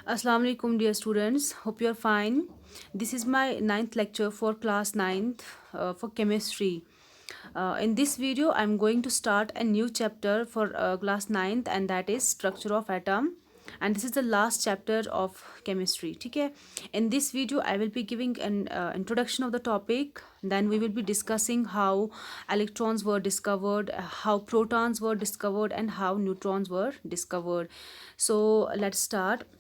Assalamu alaikum, dear students. Hope you are fine. This is my ninth lecture for class ninth for chemistry. In this video, I'm going to start a new chapter for class ninth, and that is structure of atom. And this is the last chapter of chemistry. Okay. In this video, I will be giving an introduction of the topic. Then we will be discussing how electrons were discovered, how protons were discovered, and how neutrons were discovered. So let's start.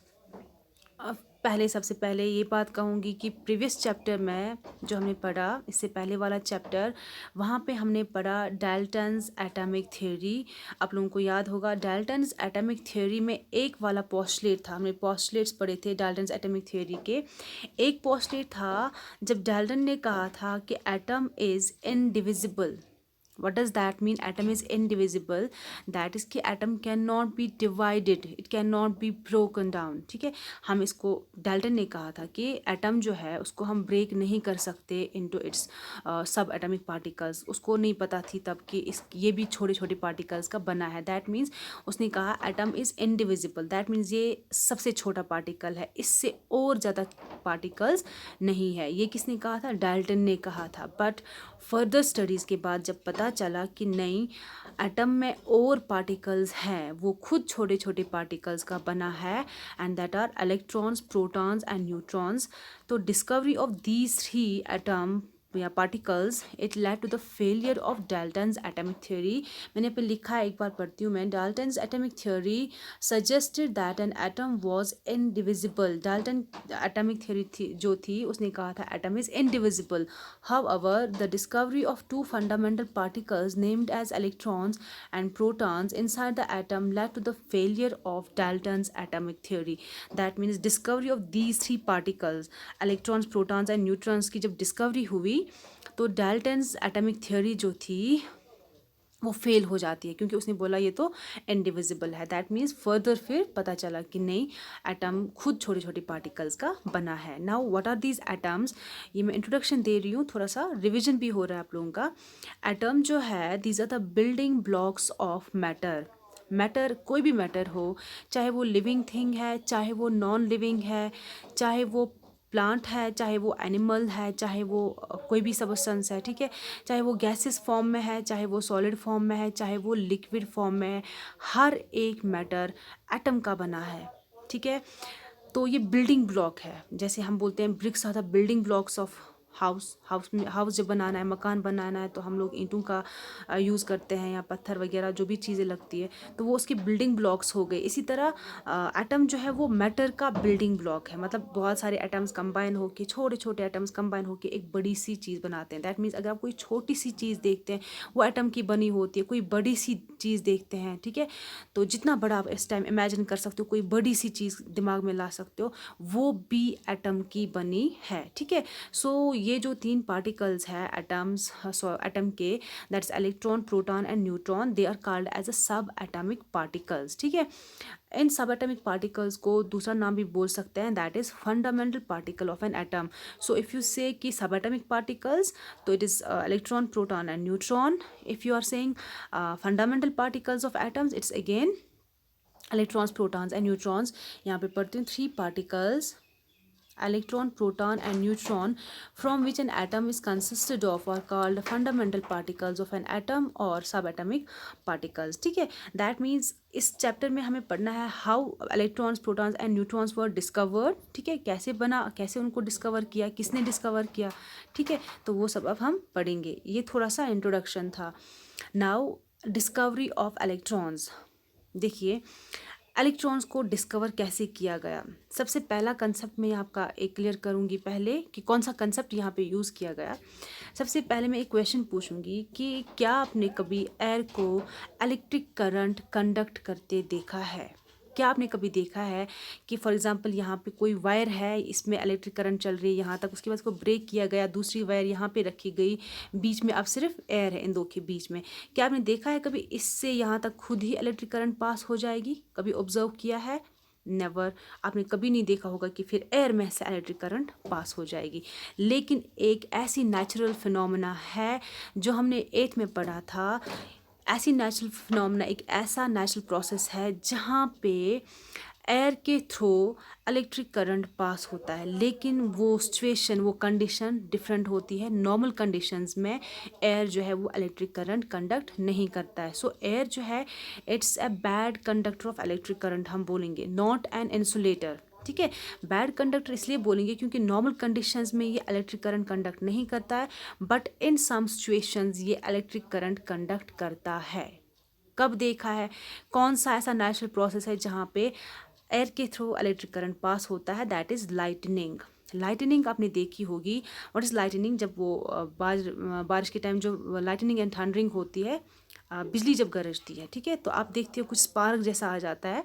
अब पहले सबसे पहले ये बात कहूँगी कि previous chapter में जो हमने पढ़ा, इससे पहले वाला चैप्टर, वहाँ पे हमने पढ़ा डाल्टन्स एटॉमिक थ्योरी। आप लोगों को याद होगा डाल्टन्स एटॉमिक थ्योरी में एक वाला पोस्टुलेट था, हमने पोस्टुलेट्स पढ़े थे डाल्टन्स एटॉमिक थ्योरी के। एक पोस्टुलेट था जब डाल्टन ने कहा था कि atom is indivisible. what does that mean? Atom is indivisible, that is कि atom cannot be divided, it cannot be broken down। ठीक है, हम इसको डाल्टन ने कहा था कि एटम जो है उसको हम ब्रेक नहीं कर सकते इनटू इट्स सब एटॉमिक पार्टिकल्स। उसको नहीं पता थी तब कि इस ये भी छोटे छोटे पार्टिकल्स का बना है। दैट मीन्स उसने कहा atom is indivisible, that means ये सबसे छोटा पार्टिकल है, इससे और ज़्यादा पार्टिकल्स नहीं है। ये किसने कहा था? डाल्टन ने कहा था। बट फर्दर स्टडीज़ के बाद जब पता चला कि नहीं, एटम में और पार्टिकल्स हैं, वो खुद छोटे छोटे पार्टिकल्स का बना है, and that are electrons, protons and neutrons. तो discovery of these three atom या particles it led to the failure of Dalton's atomic theory. मैंने पे लिखा है, एक बार पढ़ती हूँ मैं। Dalton's atomic theory suggested that an atom was indivisible. Dalton atomic theory थी जो थी, उसने कहा था atom is indivisible. However the discovery of two fundamental particles named as electrons and protons inside the atom lead to the failure of Dalton's atomic theory. That means discovery of these three particles, electrons, protons and neutrons की जब discovery हुई तो Dalton's atomic theory जो थी वो fail हो जाती है, क्योंकि उसने बोला ये तो इनडिविजिबल है। दैट मीन्स फर्दर फिर पता चला कि नहीं, एटम खुद छोटे छोटे पार्टिकल्स का बना है। Now what are these atoms? ये मैं इंट्रोडक्शन दे रही हूँ, थोड़ा सा रिविजन भी हो रहा है आप लोगों का। एटम जो है, these are the building blocks of matter. Matter, कोई भी मैटर हो, चाहे वो लिविंग थिंग है, चाहे वो नॉन लिविंग है, चाहे वो प्लांट है, चाहे वो एनिमल है, चाहे वो कोई भी सबस्टेंस है, ठीक है, चाहे वो गैसेस फॉर्म में है, चाहे वो सॉलिड फॉर्म में है, चाहे वो लिक्विड फॉर्म में है, हर एक मैटर एटम का बना है। ठीक है, तो ये बिल्डिंग ब्लॉक है। जैसे हम बोलते हैं bricks are the building blocks of house में हाउस जब बनाना है, मकान बनाना है, तो हम लोग ईंटों का यूज़ करते हैं, या पत्थर वगैरह जो भी चीज़ें लगती है, तो वो उसकी बिल्डिंग ब्लॉक्स हो गए। इसी तरह एटम जो है वो मैटर का बिल्डिंग ब्लॉक है। मतलब बहुत सारे एटम्स कंबाइन होके, छोटे छोटे एटम्स कंबाइन होके एक बड़ी सी चीज़ बनाते हैं। दैट मीन्स अगर आप कोई छोटी सी चीज़ देखते हैं वो एटम की बनी होती है, कोई बड़ी सी चीज़ देखते हैं, ठीक है, तो जितना बड़ा आप इस टाइम इमेजिन कर सकते हो, कोई बड़ी सी चीज़ दिमाग में ला सकते हो, वो भी एटम की बनी है। ठीक है, सो ये जो तीन पार्टिकल्स है एटम्स, एटम के, that's electron, proton and neutron, they are called as a subatomic particles. ठीक है, इन सब एटॉमिक पार्टिकल्स को दूसरा नाम भी बोल सकते हैं, that is fundamental particle of an atom. So if you say कि सब एटॉमिक पार्टिकल्स, तो it is electron, proton and neutron. If you are saying fundamental particles of atoms, it's again electrons, protons and neutrons. यहाँ पे पढ़ती हूँ, three particles, electron, proton and neutron, from which an atom is consisted of, are called fundamental particles of an atom or subatomic particles। ठीक है, that means इस chapter में हमें पढ़ना है how electrons, protons and neutrons were discovered. ठीक है, कैसे बना, कैसे उनको डिस्कवर किया, किसने डिस्कवर किया। ठीक है, तो वो सब अब हम पढ़ेंगे। ये थोड़ा सा इंट्रोडक्शन था। Now discovery of electrons. देखिए, इलेक्ट्रॉन्स को डिस्कवर कैसे किया गया। सबसे पहला कंसेप्ट मैं आपका एक क्लियर करूंगी पहले कि कौन सा कंसेप्ट यहाँ पे यूज़ किया गया। सबसे पहले मैं एक क्वेश्चन पूछूंगी कि क्या आपने कभी एयर को इलेक्ट्रिक करंट कंडक्ट करते देखा है? क्या आपने कभी देखा है कि फॉर एग्जांपल यहाँ पे कोई वायर है, इसमें इलेक्ट्रिक करंट चल रही है यहाँ तक, उसके बाद उसको ब्रेक किया गया, दूसरी वायर यहाँ पे रखी गई, बीच में अब सिर्फ एयर है इन दो के बीच में। क्या आपने देखा है कभी इससे यहाँ तक खुद ही इलेक्ट्रिक करंट पास हो जाएगी? कभी ऑब्जर्व किया है? नेवर। आपने कभी नहीं देखा होगा कि फिर एयर में से इलेक्ट्रिक करंट पास हो जाएगी। लेकिन एक ऐसी नेचुरल फिनोमेना है जो हमने एथ में पढ़ा था। ऐसी नेचुरल फिनोमेना, एक ऐसा नेचुरल प्रोसेस है जहाँ पे एयर के थ्रू इलेक्ट्रिक करंट पास होता है, लेकिन वो सिचुएशन, वो कंडीशन डिफरेंट होती है। नॉर्मल कंडीशंस में एयर जो है वो इलेक्ट्रिक करंट कंडक्ट नहीं करता है। सो एयर जो है it's a bad conductor of electric current, हम बोलेंगे, नॉट एन इंसुलेटर। ठीक है, बैड कंडक्टर इसलिए बोलेंगे क्योंकि नॉर्मल कंडीशंस में ये इलेक्ट्रिक करंट कंडक्ट नहीं करता है, बट इन सम सिचुएशंस ये इलेक्ट्रिक करंट कंडक्ट करता है। कब देखा है? कौन सा ऐसा नेचुरल प्रोसेस है जहाँ पे एयर के थ्रू इलेक्ट्रिक करंट पास होता है? That is lightning. लाइटनिंग आपने देखी होगी। What is lightning? जब वो बारिश के टाइम जो लाइटनिंग एंड थंडरिंग होती है, बिजली जब गरजती है, ठीक है, तो आप देखते हो कुछ स्पार्क जैसा आ जाता है,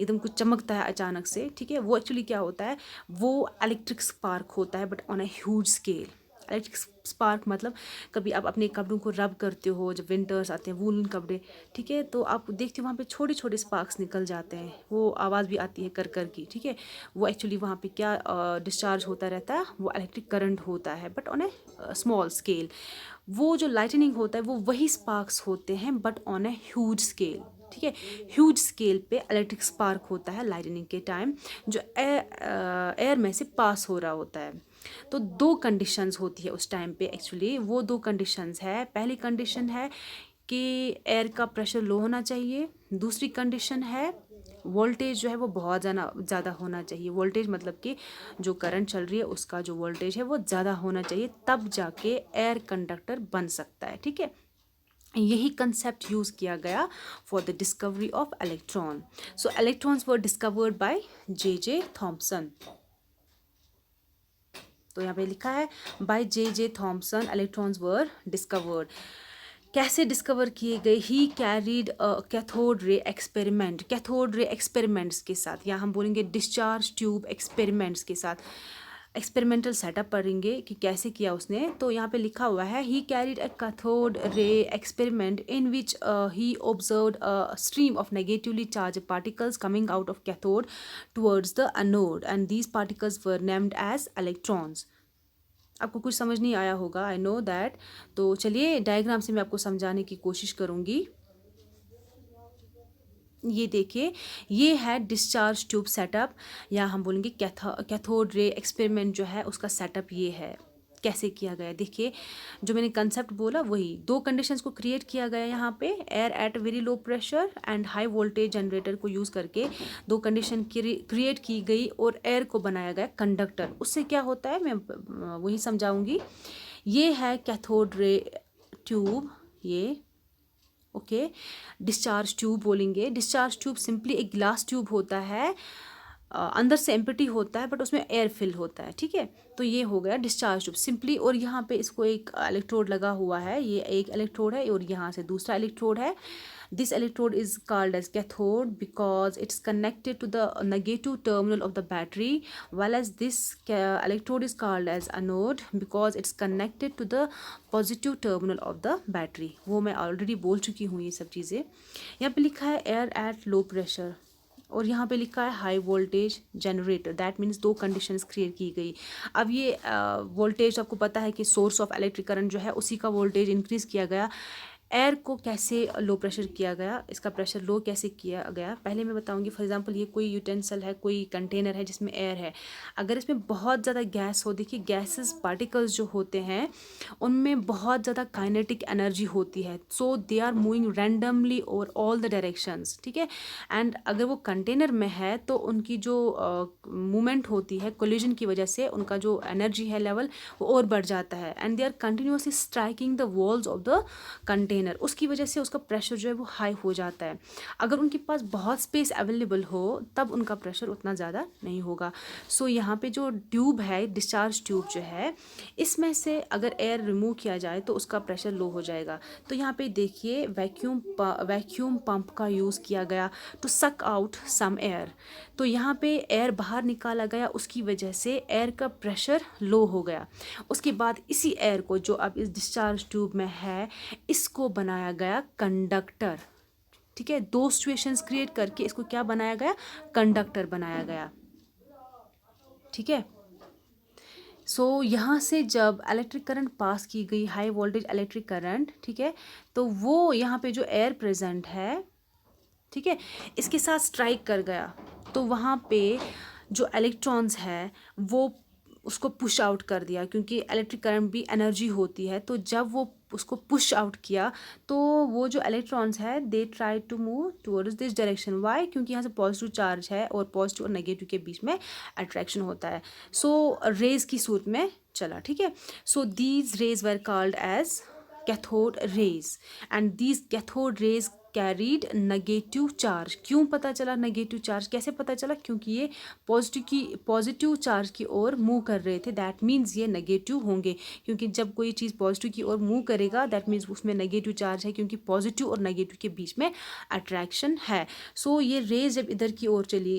एकदम कुछ चमकता है अचानक से। ठीक है, वो एक्चुअली क्या होता है? वो इलेक्ट्रिक स्पार्क होता है, but on a huge scale. Electric spark मतलब कभी आप अपने कपड़ों को रब करते हो, जब विंटर्स आते हैं, वूलन कपड़े, ठीक है, तो आप देखते हो वहाँ पे छोटे छोटे स्पार्क्स निकल जाते हैं, वो आवाज़ भी आती है कर कर की। ठीक है, वो एक्चुअली वहाँ पे क्या डिस्चार्ज होता रहता है? वो इलेक्ट्रिक करंट होता है, but on A small scale. वो जो लाइटनिंग होता है वो वही स्पार्क्स होते हैं, but on a huge scale. ठीक है, ह्यूज स्केल पे इलेक्ट्रिक स्पार्क होता है लाइटनिंग के टाइम, जो एयर में से पास हो रहा होता है। तो दो कंडीशंस होती है उस टाइम पे। एक्चुअली वो दो कंडीशंस है। पहली कंडीशन है कि एयर का प्रेशर लो होना चाहिए। दूसरी कंडीशन है वोल्टेज जो है वो बहुत ज़्यादा होना चाहिए। वोल्टेज मतलब कि जो करंट चल रही है उसका जो वोल्टेज है वो ज़्यादा होना चाहिए, तब जाके एयर कंडक्टर बन सकता है। ठीक है, यही कंसेप्ट यूज़ किया गया for the discovery of electron. So electrons were discovered by J Thomson. तो यहाँ पे लिखा है by J Thomson electrons were discovered. कैसे डिस्कवर किए गए? He carried cathode ray experiment, cathode ray experiments के साथ, या हम बोलेंगे डिस्चार्ज ट्यूब एक्सपेरिमेंट्स के साथ। एक्सपेरिमेंटल सेटअप पढ़ेंगे कि कैसे किया उसने। तो यहाँ पे लिखा हुआ है he carried a cathode ray experiment in which he observed a stream of negatively charge particles coming out of cathode towards the anode and these particles were named as electrons. आपको कुछ समझ नहीं आया होगा, आई नो दैट। तो चलिए diagram से मैं आपको समझाने की कोशिश करूँगी। ये देखिए, ये है डिस्चार्ज ट्यूब सेटअप, या हम बोलेंगे कैथोड रे एक्सपेरिमेंट जो है उसका सेटअप ये है। कैसे किया गया? देखिए, जो मैंने कंसेप्ट बोला वही दो कंडीशंस को क्रिएट किया गया यहाँ पे। Air at very low pressure and high voltage generator को यूज़ करके दो कंडीशन क्रिएट की गई और एयर को बनाया गया कंडक्टर। उससे क्या होता है मैं वही समझाऊंगी। ये है कैथोड रे ट्यूब, ये ओके। डिस्चार्ज ट्यूब बोलेंगे। डिस्चार्ज ट्यूब सिंपली एक ग्लास ट्यूब होता है, अंदर से एम्प्टी होता है बट उसमें एयर फिल होता है। ठीक है, तो ये हो गया डिस्चार्ज ट्यूब सिंपली। और यहाँ पे इसको एक इलेक्ट्रोड लगा हुआ है, ये एक इलेक्ट्रोड है और यहाँ से दूसरा इलेक्ट्रोड है। This electrode is called as cathode because it's connected to the negative terminal of the battery, well as this electrode is called as anode because it's connected to the positive terminal of the battery. वो मैं already बोल चुकी हूँ ये सब चीज़ें। यहाँ पे लिखा है एयर एट लो प्रेशर और यहाँ पे लिखा है high voltage generator. That means दो कंडीशंस क्रिएट की गई। अब ये वोल्टेज आपको पता है कि सोर्स ऑफ इलेक्ट्रिक करंट जो है उसी का वोल्टेज इंक्रीज़ किया गया। एयर को कैसे लो प्रेशर किया गया, इसका प्रेशर लो कैसे किया गया, पहले मैं बताऊंगी। फॉर एग्जांपल ये कोई यूटेंसिल है, कोई कंटेनर है जिसमें एयर है। अगर इसमें बहुत ज़्यादा गैस हो, देखिए गैसेस पार्टिकल्स जो होते हैं उनमें बहुत ज़्यादा काइनेटिक एनर्जी होती है, so they are moving randomly over all the directions. ठीक है, एंड अगर वो कंटेनर में है तो उनकी जो मूवमेंट होती है कोलिजन की वजह से उनका जो एनर्जी है लेवल वो और बढ़ जाता है, and they are continuously striking the walls of the container. उसकी वजह से उसका प्रेशर जो है वो हाई हो जाता है। अगर उनके पास बहुत स्पेस अवेलेबल हो तब उनका प्रेशर उतना ज़्यादा नहीं होगा। सो यहाँ पे जो ट्यूब है, डिस्चार्ज ट्यूब जो है, इसमें से अगर एयर रिमूव किया जाए तो उसका प्रेशर लो हो जाएगा। तो यहाँ पे देखिए वैक्यूम पंप का यूज़ किया गया to suck out some air. तो यहाँ पे एयर बाहर निकाला गया, उसकी वजह से एयर का प्रेशर लो हो गया। उसके बाद इसी एयर को जो अब इस डिस्चार्ज ट्यूब में है इसको बनाया गया कंडक्टर। ठीक है, दो सिचुएशंस क्रिएट करके इसको क्या बनाया गया? कंडक्टर बनाया गया। ठीक है, सो यहाँ से जब इलेक्ट्रिक करंट पास की गई, हाई वोल्टेज इलेक्ट्रिक करंट, ठीक है, तो वो यहाँ पे जो एयर प्रेजेंट है, ठीक है, इसके साथ स्ट्राइक कर गया। तो वहाँ पे जो इलेक्ट्रॉन्स है वो उसको पुश आउट कर दिया, क्योंकि इलेक्ट्रिक करंट भी एनर्जी होती है। तो जब वो उसको पुश आउट किया तो वो जो इलेक्ट्रॉन्स है they try to move towards this direction. Why? क्योंकि यहाँ से पॉजिटिव चार्ज है और पॉजिटिव और नेगेटिव के बीच में अट्रैक्शन होता है। सो रेज की सूरत में चला, ठीक है। So these rays were called as cathode rays and these cathode rays carried negative charge. क्यों पता चला नेगेटिव चार्ज? कैसे पता चला? क्योंकि ये पॉजिटिव चार्ज की ओर मूव कर रहे थे, दैट मीन्स ये नेगेटिव होंगे। क्योंकि जब कोई चीज़ पॉजिटिव की ओर मूव करेगा दैट मीन्स उसमें नेगेटिव चार्ज है, क्योंकि पॉजिटिव और नेगेटिव के बीच में अट्रैक्शन है। सो ये रेज जब इधर की ओर चली,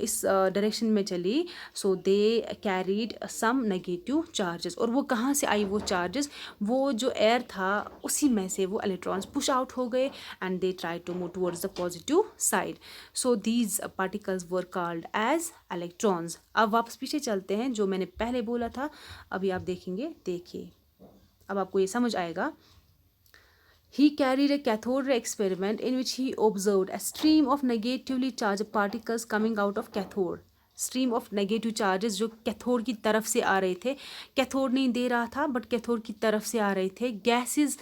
इस डायरेक्शन में चली, so they carried some negative charges. और वो कहाँ से आई वो चार्जेस? वो जो एयर था उसी में से वो इलेक्ट्रॉन्स पुश आउट हो गए and they try to move towards the positive side. So these particles were called as electrons. अब वापस पीछे चलते हैं, जो मैंने पहले बोला था अभी आप देखेंगे, देखिए अब आपको ये समझ आएगा। He carried a cathode ray experiment in which he observed a stream of negatively charged particles coming out of cathode. Stream of negative charges जो कैथोड की तरफ से आ रहे थे, कैथोड नहीं दे रहा था बट कैथोड की तरफ से आ रहे थे। गैसेस,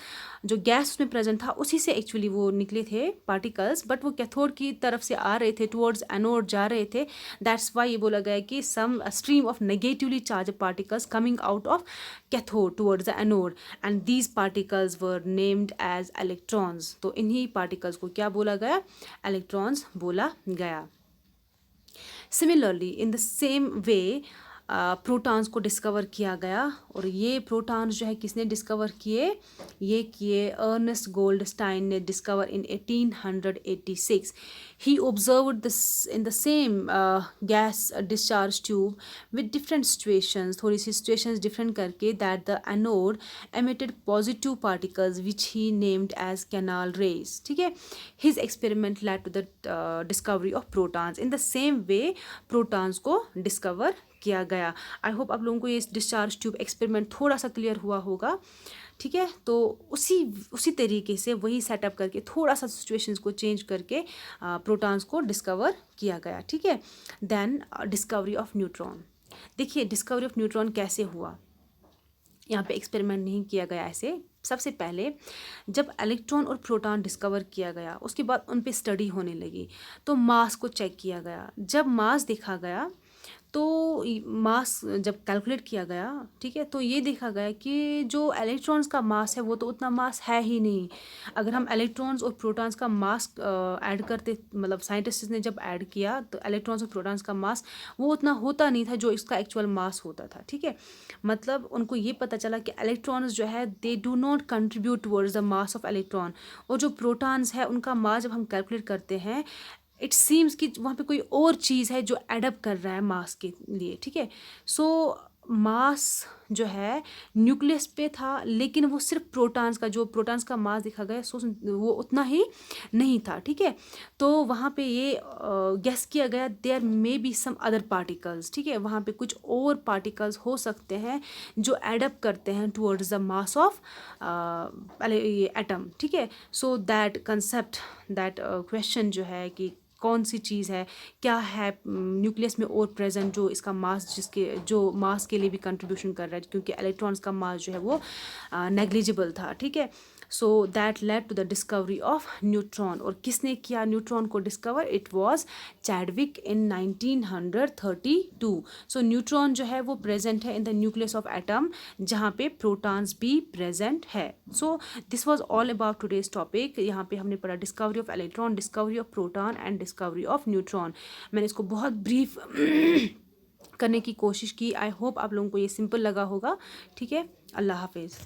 जो गैस उसमें प्रेजेंट था उसी से एक्चुअली वो निकले थे पार्टिकल्स, बट वो कैथोड की तरफ से आ रहे थे, टुवर्ड्स एनोड जा रहे थे। दैट्स वाई ये बोला गया कि some stream of negatively charge particles coming out of cathode towards the anode and these particles were named as electrons. तो इन्हीं पार्टिकल्स को क्या बोला गया? इलेक्ट्रॉन्स बोला गया। Similarly in the same way protons को डिस्कवर किया गया, और ये प्रोटॉन्स जो है किसने डिस्कवर किए? ये किए अर्नेस्ट गोल्डस्टाइन ने discover in 1886। He observed this in the same gas discharge tube with different situations, थोड़ी सी सिचुएशंस डिफरेंट करके, that the anode emitted positive particles which he named as canal rays, ठीक है। His experiment led to the discovery of protons. In the same way protons को discover किया गया। I hope आप लोगों को ये डिस्चार्ज ट्यूब एक्सपेरिमेंट थोड़ा सा क्लियर हुआ होगा, ठीक है। तो उसी तरीके से वही सेटअप करके थोड़ा सा सिचुएशंस को चेंज करके प्रोटॉन्स को डिस्कवर किया गया, ठीक है। Then discovery of neutron. देखिए डिस्कवरी ऑफ न्यूट्रॉन कैसे हुआ? यहाँ पे एक्सपेरिमेंट नहीं किया गया ऐसे। सबसे पहले जब इलेक्ट्रॉन और प्रोटॉन डिस्कवर किया गया उसके बाद उन पे स्टडी होने लगी, तो मास को चेक किया गया। जब मास देखा गया तो मास जब कैलकुलेट किया गया, ठीक है, तो ये देखा गया कि जो इलेक्ट्रॉन्स का मास है वो तो उतना मास है ही नहीं। अगर हम इलेक्ट्रॉन्स और प्रोटॉन्स का मास ऐड करते, मतलब साइंटिस्ट ने जब ऐड किया तो इलेक्ट्रॉन्स और प्रोटॉन्स का मास वो उतना होता नहीं था जो इसका एक्चुअल मास होता था, ठीक है। मतलब उनको ये पता चला कि इलेक्ट्रॉन्स जो है they do not contribute towards the mass of electron, और जो प्रोटॉन्स है उनका मास जब हम कैलकुलेट करते हैं इट सीम्स कि वहाँ पे कोई और चीज़ है जो एडअप कर रहा है मास के लिए, ठीक है। सो मास जो है न्यूक्लियस पे था, लेकिन वो सिर्फ प्रोटॉन्स का, जो प्रोटॉन्स का मास देखा गया सो वो उतना ही नहीं था, ठीक है। तो वहाँ पे ये गेस किया गया there may be some other particles, ठीक है, वहाँ पे कुछ और पार्टिकल्स हो सकते हैं जो एडअप करते हैं टुवर्ड्स द मास ऑफ ये एटम, ठीक है। So that concept, that question जो है कि कौन सी चीज़ है, क्या है न्यूक्लियस में और प्रेजेंट जो इसका मास, जो मास के लिए भी कंट्रीब्यूशन कर रहा है, क्योंकि इलेक्ट्रॉन्स का मास जो है वो नेग्लिजिबल था, ठीक है। So that led to the discovery of neutron. और किसने किया न्यूट्रॉन को discover? It was Chadwick in 1932। सो न्यूट्रॉन जो है वो प्रेजेंट है in the nucleus of atom, जहाँ पे प्रोटॉन्स भी प्रेजेंट है। So this was all about today's topic. यहाँ पे हमने पढ़ा discovery of electron, discovery of proton and discovery of neutron. मैंने इसको बहुत ब्रीफ करने की कोशिश की। आई होप आप लोगों को ये सिंपल लगा होगा, ठीक है। अल्लाह हाफिज़।